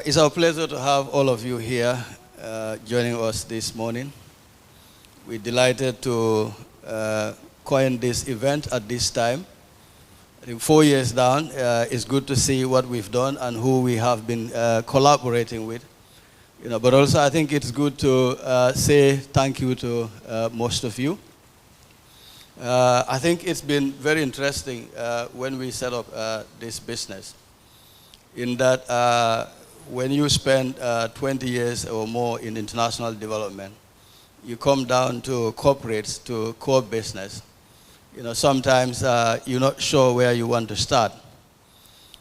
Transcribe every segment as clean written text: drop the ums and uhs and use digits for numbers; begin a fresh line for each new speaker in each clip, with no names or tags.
It's our pleasure to have all of you here joining us this morning. We're delighted to coin this event at this time. I think 4 years down, it's good to see what we've done and who we have been collaborating with. But also I think it's good to say thank you to most of you. I think it's been very interesting when we set up this business, in that when you spend 20 years or more in international development, you come down to corporates, to core business. Sometimes you're not sure where you want to start,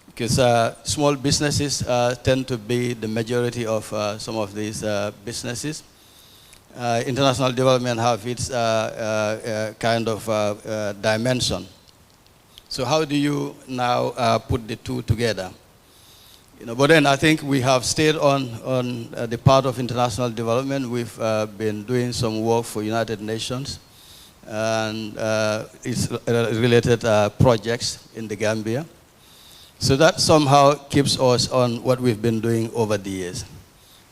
because small businesses tend to be the majority of some of these businesses. International development have its kind of dimension. So how do you now put the two together? But then I think we have stayed on the part of international development. We've been doing some work for United Nations and its related projects in the Gambia. So that somehow keeps us on what we've been doing over the years.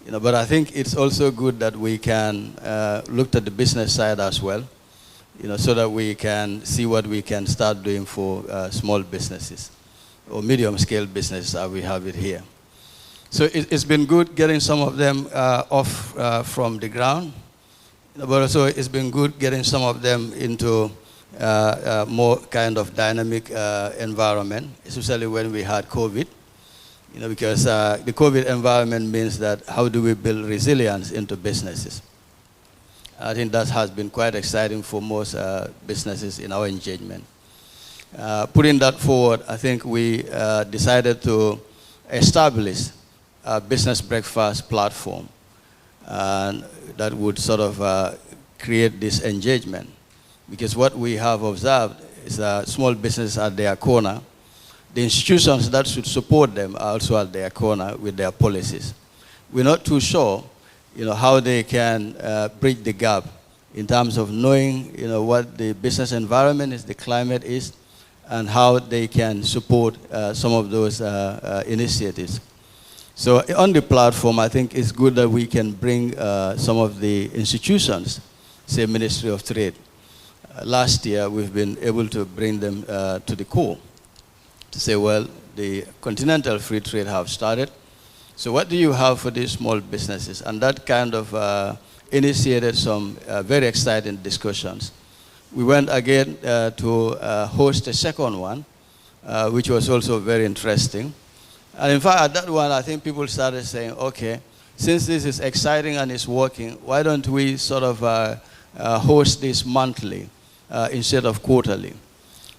But I think it's also good that we can look at the business side as well, so that we can see what we can start doing for small businesses or medium-scale business as we have it here. So it's been good getting some of them off from the ground, but also it's been good getting some of them into more kind of dynamic environment, especially when we had COVID, because the COVID environment means that how do we build resilience into businesses? I think that has been quite exciting for most businesses in our engagement. Putting that forward, I think we decided to establish a business breakfast platform, and that would sort of create this engagement. Because what we have observed is that small businesses at their corner, the institutions that should support them are also at their corner with their policies. We're not too sure how they can bridge the gap in terms of knowing what the business environment is, the climate is, and how they can support some of those initiatives. So on the platform, I think it's good that we can bring some of the institutions, say Ministry of Trade. Last year, we've been able to bring them to the core to say, well, the Continental Free Trade have started. So what do you have for these small businesses? And that kind of initiated some very exciting discussions. We went again to host a second one, which was also very interesting. And in fact, at that one, I think people started saying, okay, since this is exciting and it's working, why don't we sort of host this monthly instead of quarterly?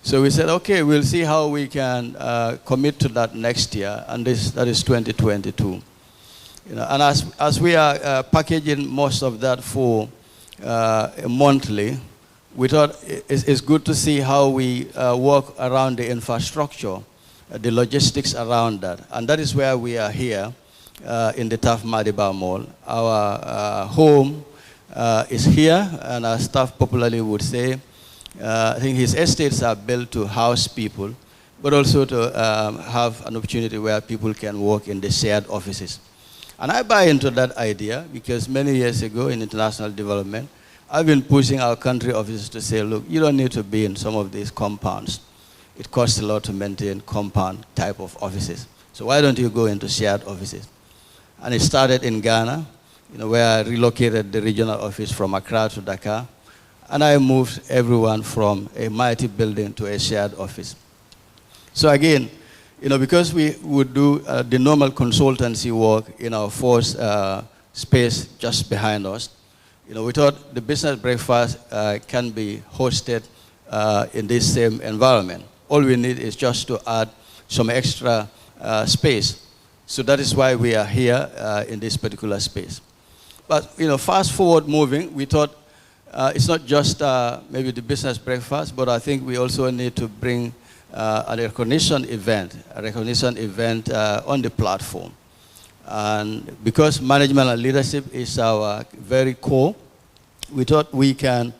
So we said, okay, we'll see how we can commit to that next year, and that is 2022. And as we are packaging most of that for monthly, we thought it's good to see how we work around the infrastructure, the logistics around that. And that is where we are here in the Taf Madiba Mall. Our home is here, and our staff popularly would say, I think his estates are built to house people, but also to have an opportunity where people can work in the shared offices. And I buy into that idea because many years ago in international development, I've been pushing our country offices to say, look, you don't need to be in some of these compounds. It costs a lot to maintain compound type of offices. So why don't you go into shared offices? And it started in Ghana, where I relocated the regional office from Accra to Dakar. And I moved everyone from a mighty building to a shared office. So again, because we would do the normal consultancy work in our first space just behind us, we thought the business breakfast can be hosted in this same environment. All we need is just to add some extra space. So that is why we are here in this particular space. But fast forward moving, we thought it's not just maybe the business breakfast, but I think we also need to bring a recognition event on the platform. And because management and leadership is our very core, we thought we can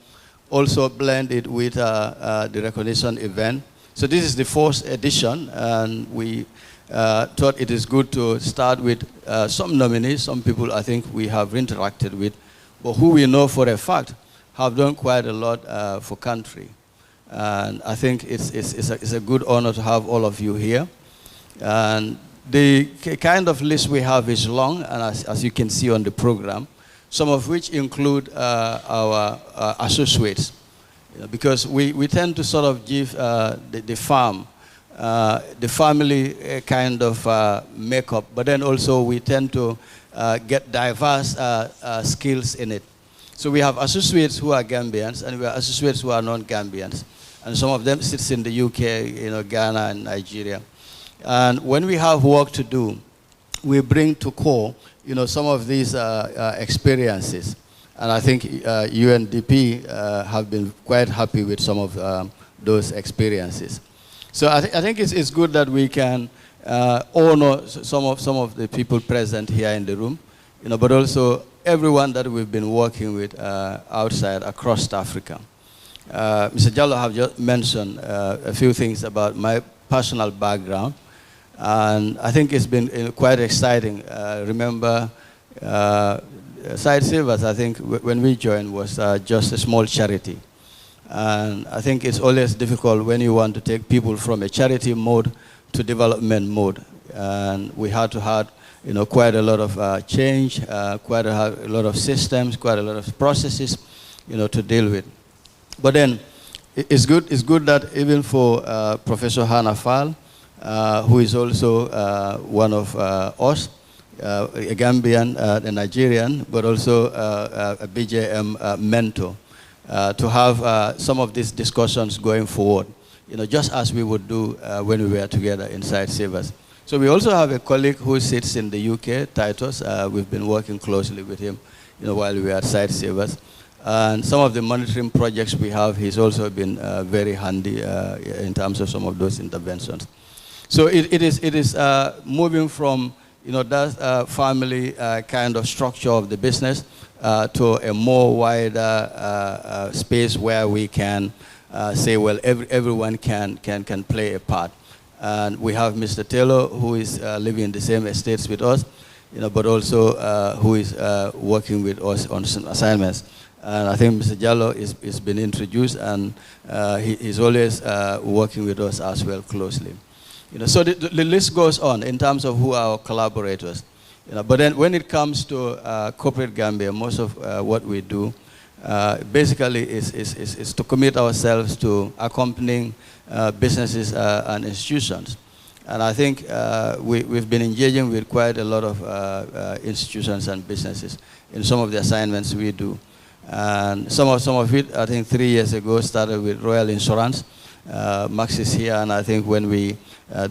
also blend it with the recognition event. So this is the fourth edition, and we thought it is good to start with some nominees, some people I think we have interacted with, but who we know for a fact have done quite a lot for country. And I think it's a good honor to have all of you here. And the kind of list we have is long, and as you can see on the program, some of which include our associates. You know, because we tend to sort of give the family kind of makeup, but then also we tend to get diverse skills in it. So we have associates who are Gambians, and we have associates who are non-Gambians. And some of them sits in the UK, you know, Ghana and Nigeria. And when we have work to do, we bring to core, you know, some of these experiences. And I think UNDP have been quite happy with some of those experiences. So I think it's good that we can honor some of the people present here in the room, you know, but also everyone that we've been working with outside across Africa. Mr. Jallo have just mentioned a few things about my personal background, and I think it's been quite exciting. Remember, Side Savers, I think when we joined, was just a small charity. And I think it's always difficult when you want to take people from a charity mode to development mode. And we had to have, you know, quite a lot of change, quite a lot of systems, quite a lot of processes, you know, to deal with. But then it's good that even for Professor Hannah Fall, who is also one of us, a Gambian, a Nigerian, but also a BJM mentor, to have some of these discussions going forward, you know, just as we would do when we were together inside Savers. So we also have a colleague who sits in the UK, Titus. We've been working closely with him, you know, while we were at Site Savers. And some of the monitoring projects we have, he's also been very handy in terms of some of those interventions. So it is moving from, you know, that family kind of structure of the business to a more wider space where we can say, well, everyone can play a part. And we have Mr. Taylor, who is living in the same estates with us, you know, but also who is working with us on some assignments. And I think Mr. Jallo is been introduced, and he's always working with us as well closely. You know, so the list goes on in terms of who are our collaborators. You know, but then when it comes to corporate Gambia, most of what we do basically is to commit ourselves to accompanying businesses and institutions. And I think we've been engaging with quite a lot of institutions and businesses in some of the assignments we do. And some of it, I think 3 years ago, started with Royal Insurance. Max is here, and I think when we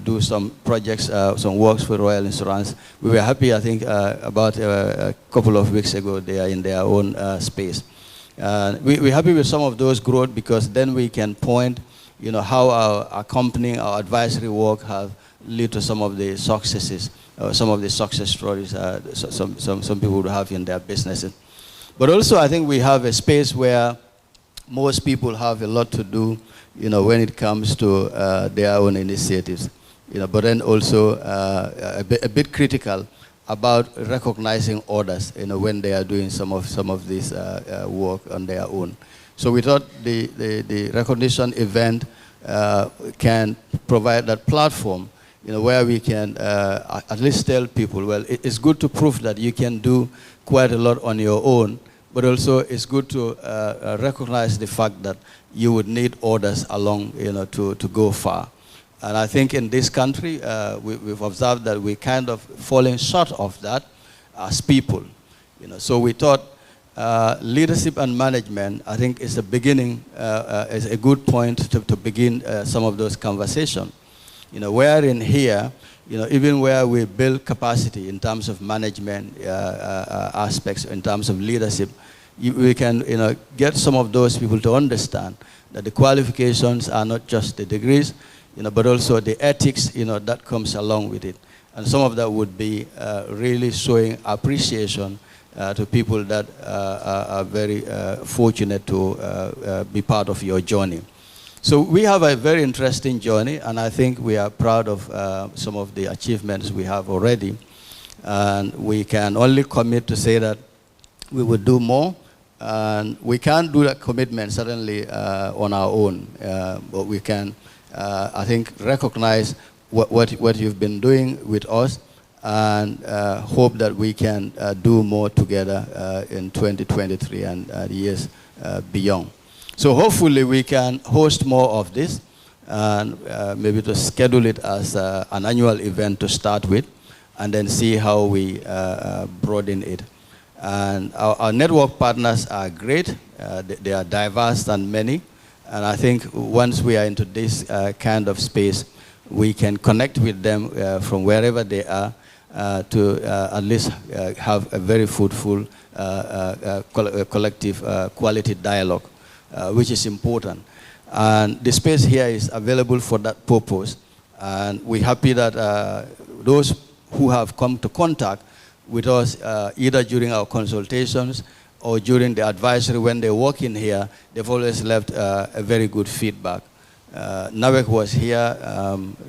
do some projects, some works for Royal Insurance, we were happy, I think, about a couple of weeks ago, they are in their own space. We're happy with some of those growth, because then we can point, you know, how our accompanying, our advisory work have led to some of the successes, some of the success stories some people would have in their businesses. But also, I think we have a space where most people have a lot to do, you know, when it comes to their own initiatives, you know, but then also a bit critical about recognizing others, you know, when they are doing some of this work on their own. So we thought the recognition event can provide that platform, you know, where we can at least tell people, well, it's good to prove that you can do quite a lot on your own, but also it's good to recognize the fact that you would need others along, you know, to go far. And I think in this country, we've observed that we're kind of falling short of that as people, you know. So we thought leadership and management, I think, is a beginning, is a good point to begin some of those conversations. You know, where in here, you know, even where we build capacity in terms of management aspects, in terms of leadership, we can, you know, get some of those people to understand that the qualifications are not just the degrees, you know, but also the ethics, you know, that comes along with it. And some of that would be really showing appreciation to people that are very fortunate to be part of your journey. So we have a very interesting journey, and I think we are proud of some of the achievements we have already. And we can only commit to say that we will do more. And we can't do that commitment certainly on our own, but we can, I think, recognize what you've been doing with us, and hope that we can do more together in 2023 and the years beyond. So hopefully we can host more of this, and maybe to schedule it as an annual event to start with, and then see how we broaden it. And our network partners are great. They are diverse and many. And I think once we are into this kind of space, we can connect with them from wherever they are to at least have a very fruitful collective quality dialogue, which is important. And the space here is available for that purpose. And we're happy that those who have come to contact with us either during our consultations or during the advisory when they walk in here, they've always left a very good feedback. NAWEC was here,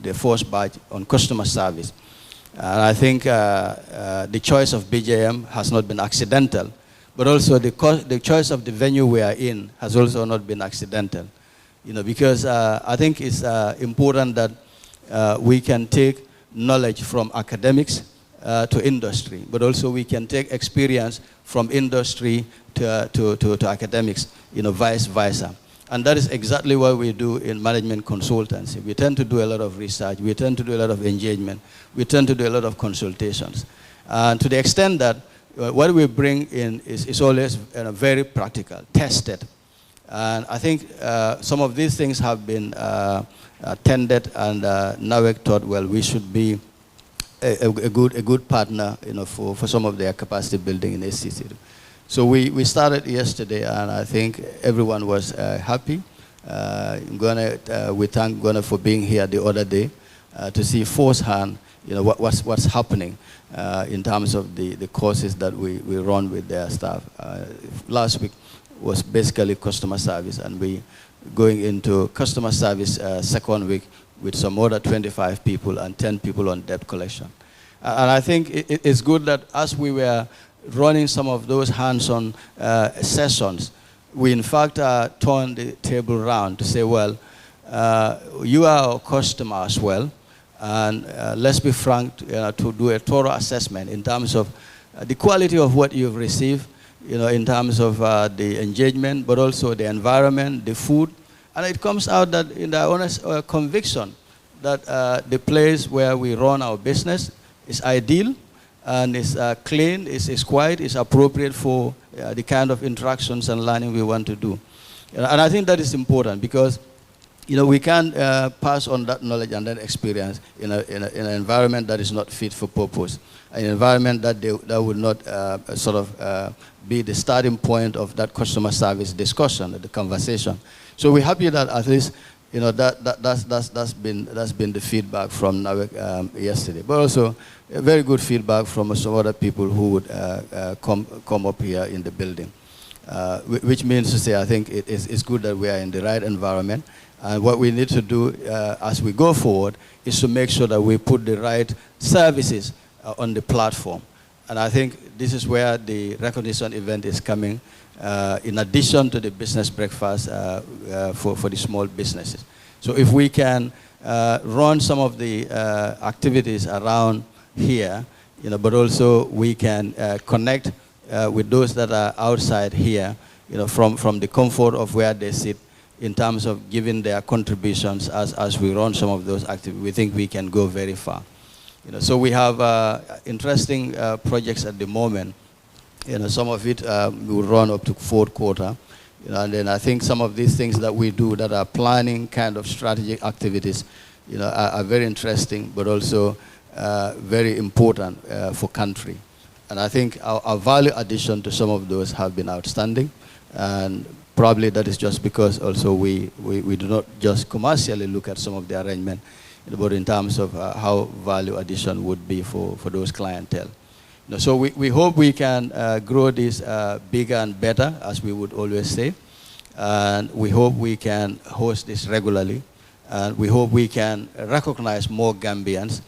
the first batch on customer service. And I think the choice of BJM has not been accidental, but also the choice of the venue we are in has also not been accidental. You know, because I think it's important that we can take knowledge from academics to industry, but also we can take experience from industry to academics, you know, vice versa. And that is exactly what we do in management consultancy. We tend to do a lot of research, we tend to do a lot of engagement, we tend to do a lot of consultations. And to the extent that what we bring in is always very practical, tested. And I think some of these things have been tended, and NAWEC thought, well, we should be a good partner, you know, for some of their capacity building in SCC. So we started yesterday, and I think everyone was happy. We thank Ghana for being here the other day to see firsthand, you know, what's happening in terms of the courses that we run with their staff. Last week was basically customer service, and we going into customer service second week with some other 25 people and 10 people on debt collection. And I think it's good that as we were running some of those hands-on sessions, we in fact turned the table around to say, well, you are our customer as well, and let's be frank to do a thorough assessment in terms of the quality of what you've received, you know, in terms of the engagement, but also the environment, the food. And it comes out that in the honest conviction that the place where we run our business is ideal, and is clean, is quiet, is appropriate for the kind of interactions and learning we want to do. And I think that is important because, you know, we can't pass on that knowledge and that experience in an environment that is not fit for purpose, an environment that would not sort of be the starting point of that customer service discussion, the conversation. So we're happy that at least, you know, that's been the feedback from NAWEC yesterday, but also very good feedback from some other people who would come up here in the building, which means to say I think it's good that we are in the right environment, and what we need to do as we go forward is to make sure that we put the right services on the platform. And I think this is where the recognition event is coming, in addition to the business breakfast for the small businesses. So if we can run some of the activities around here, you know, but also we can connect with those that are outside here, you know, from the comfort of where they sit, in terms of giving their contributions as we run some of those activities, we think we can go very far. You know, so we have interesting projects at the moment. You know, some of it will run up to fourth quarter. You know, and then I think some of these things that we do that are planning kind of strategic activities, you know, are very interesting, but also very important for country. And I think our value addition to some of those have been outstanding. And probably that is just because also we do not just commercially look at some of the arrangement, but in terms of how value addition would be for those clientele. You know, so we hope we can grow this bigger and better, as we would always say. And we hope we can host this regularly. And we hope we can recognize more Gambians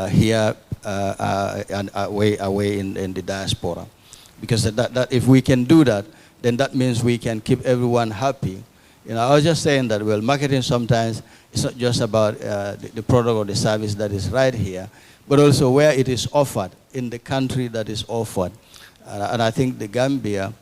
here and away in the diaspora. Because that if we can do that, then that means we can keep everyone happy. You know, I was just saying that, well, marketing sometimes it's not just about the product or the service that is right here, but also where it is offered, in the country that is offered. And I think the Gambia,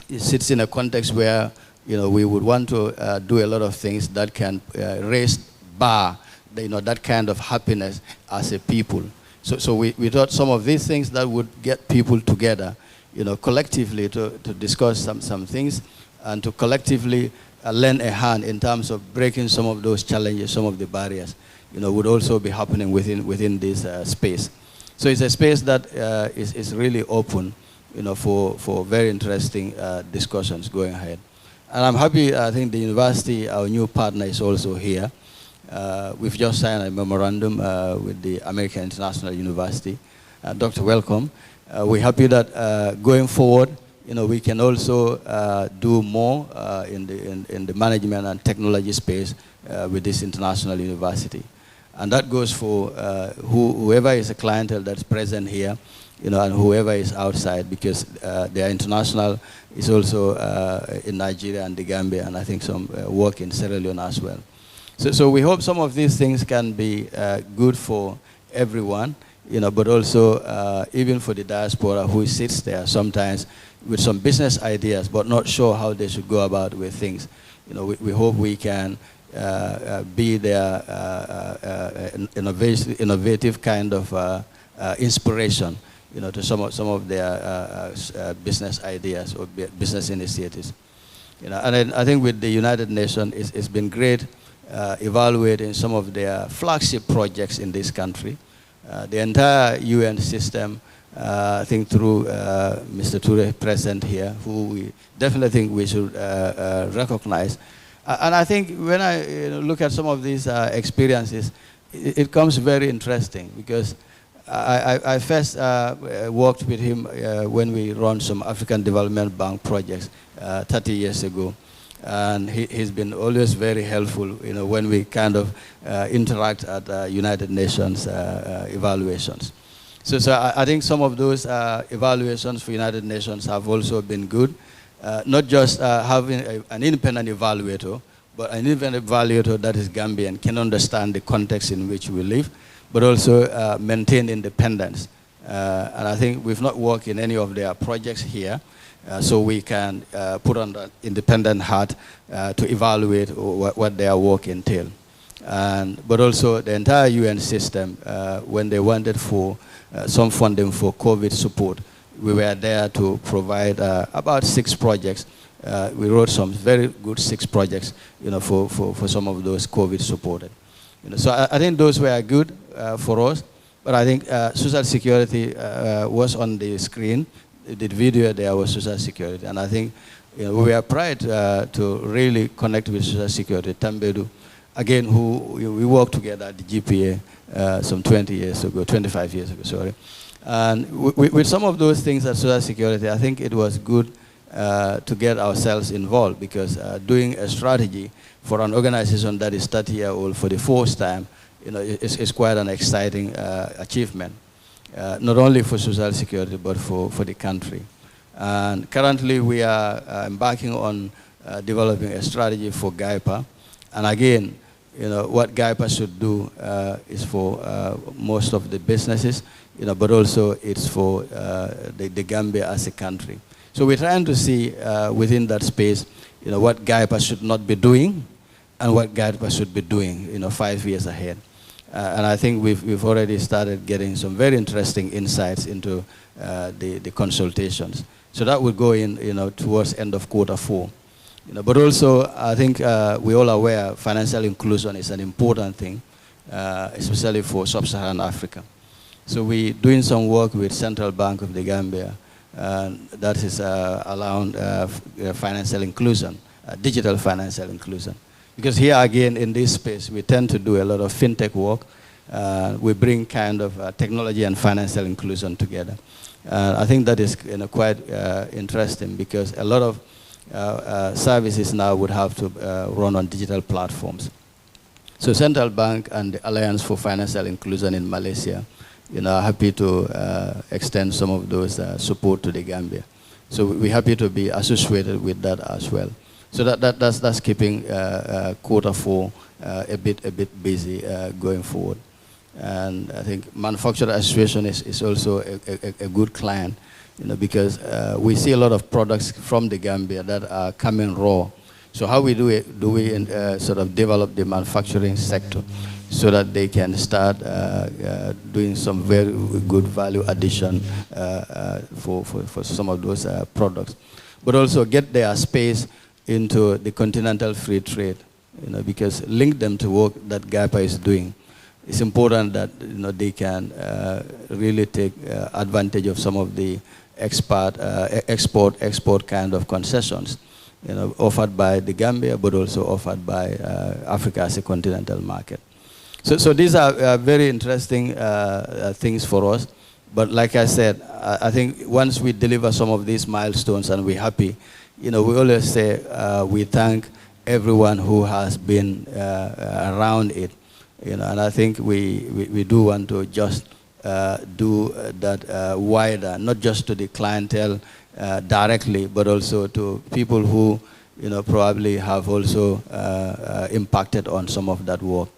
it sits in a context where, you know, we would want to do a lot of things that can raise that kind of happiness as a people. So we thought some of these things that would get people together, you know, collectively to discuss some things and to collectively lend a hand in terms of breaking some of those challenges, some of the barriers, you know, would also be happening within this space. So it's a space that is really open, you know, for very interesting discussions going ahead. And I'm happy, I think the university, our new partner, is also here. We've just signed a memorandum with the American International University. Dr. Welcome. We're happy that going forward, you know, we can also do more in the management and technology space with this international university. And that goes for whoever is a clientele that's present here, you know, and whoever is outside, because they are international. Is also in Nigeria and the Gambia, and I think some work in Sierra Leone as well. So we hope some of these things can be good for everyone, you know, but also even for the diaspora who sits there sometimes with some business ideas, but not sure how they should go about with things. You know, we hope we can be their innovative kind of inspiration, you know, to some of their business ideas or business initiatives. You know, and I think with the United Nations, it's been great evaluating some of their flagship projects in this country. The entire UN system, I think through Mr. Toure present here, who we definitely think we should recognize. And I think when I look at some of these experiences, it comes very interesting, because I first worked with him when we run some African Development Bank projects 30 years ago. And he's been always very helpful, you know, when we kind of interact at United Nations evaluations. So I think some of those evaluations for United Nations have also been good. Not just having an independent evaluator, but an independent evaluator that is Gambian, can understand the context in which we live, but also maintain independence. And I think we've not worked in any of their projects here, so we can put on the independent hat to evaluate what their work entail. But also the entire UN system, when they wanted for some funding for COVID support, we were there to provide about 6 projects. We wrote some very good 6 projects, you know, for some of those COVID supported. You know, so I think those were good for us. But I think social security was on the screen. The video there was social security, and I think, you know, we are proud to really connect with social security. Tambedu, again, who we worked together at the GPA some 20 years ago, 25 years ago, sorry. And with some of those things at social security, I think it was good to get ourselves involved, because doing a strategy for an organization that is 30-year-old for the first time, you know, it's quite an exciting achievement. Not only for social security, but for the country. And currently we are embarking on developing a strategy for GAIPA. And again, you know, what GAIPA should do is for most of the businesses, you know, but also it's for the Gambia as a country. So we're trying to see within that space, you know, what GAIPA should not be doing and what GAIPA should be doing, you know, 5 years ahead. And I think we've already started getting some very interesting insights into the consultations. So that would go in, you know, towards end of Q4. You know, but also, I think we're all aware financial inclusion is an important thing, especially for sub-Saharan Africa. So we're doing some work with Central Bank of the Gambia that is allowing financial inclusion, digital financial inclusion. Because here again, in this space, we tend to do a lot of fintech work. We bring kind of technology and financial inclusion together. I think that is, you know, quite interesting, because a lot of, services now would have to run on digital platforms. So Central Bank and the Alliance for Financial Inclusion in Malaysia, are happy to extend some of those support to the Gambia. So we're happy to be associated with that as well. So that's keeping Q4 a bit busy going forward. And I think Manufacturer Association is also a good client, because we see a lot of products from the Gambia that are coming raw. So how we do it, sort of develop the manufacturing sector so that they can start doing some very good value addition for some of those products. But also get their space into the continental free trade, because link them to work that GAPA is doing. It's important that they can really take advantage of some of the export kind of concessions, offered by the Gambia, but also offered by Africa as a continental market. So these are very interesting things for us. But like I said, I think once we deliver some of these milestones and we're happy, we always say we thank everyone who has been around it. And I think we do want to just do that wider, not just to the clientele directly, but also to people who probably have also impacted on some of that work.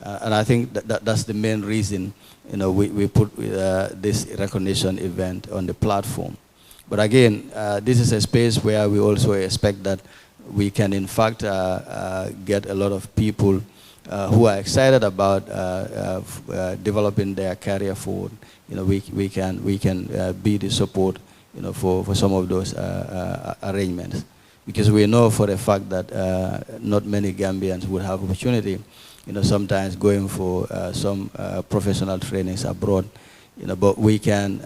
And I think that's the main reason we put this recognition event on the platform. But again, this is a space where we also expect that we can in fact get a lot of people who are excited about developing their career forward. We can be the support for some of those arrangements, because we know for a fact that not many Gambians would have opportunity, sometimes going for some professional trainings abroad. But we can,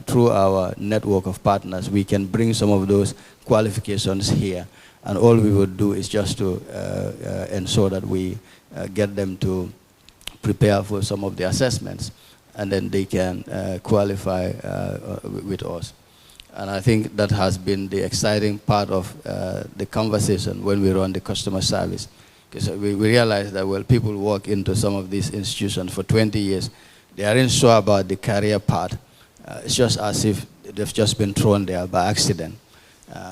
through our network of partners, we can bring some of those qualifications here. And all we would do is just to ensure that we get them to prepare for some of the assessments, and then they can qualify with us. And I think that has been the exciting part of the conversation when we run the customer service. Because we realize that, well, people walk into some of these institutions for 20 years, they aren't sure about the career path. It's just as if they've just been thrown there by accident.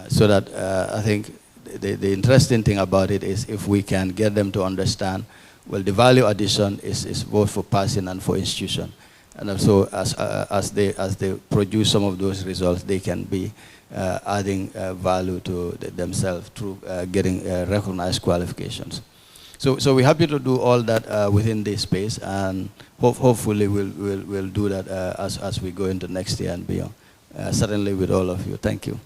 So that I think the interesting thing about it is if we can get them to understand, well, the value addition is both for person and for institution. And also as they produce some of those results, they can be adding value to themselves through getting recognized qualifications. So we're happy to do all that within this space, and hopefully we'll do that as we go into next year and beyond. Certainly with all of you. Thank you.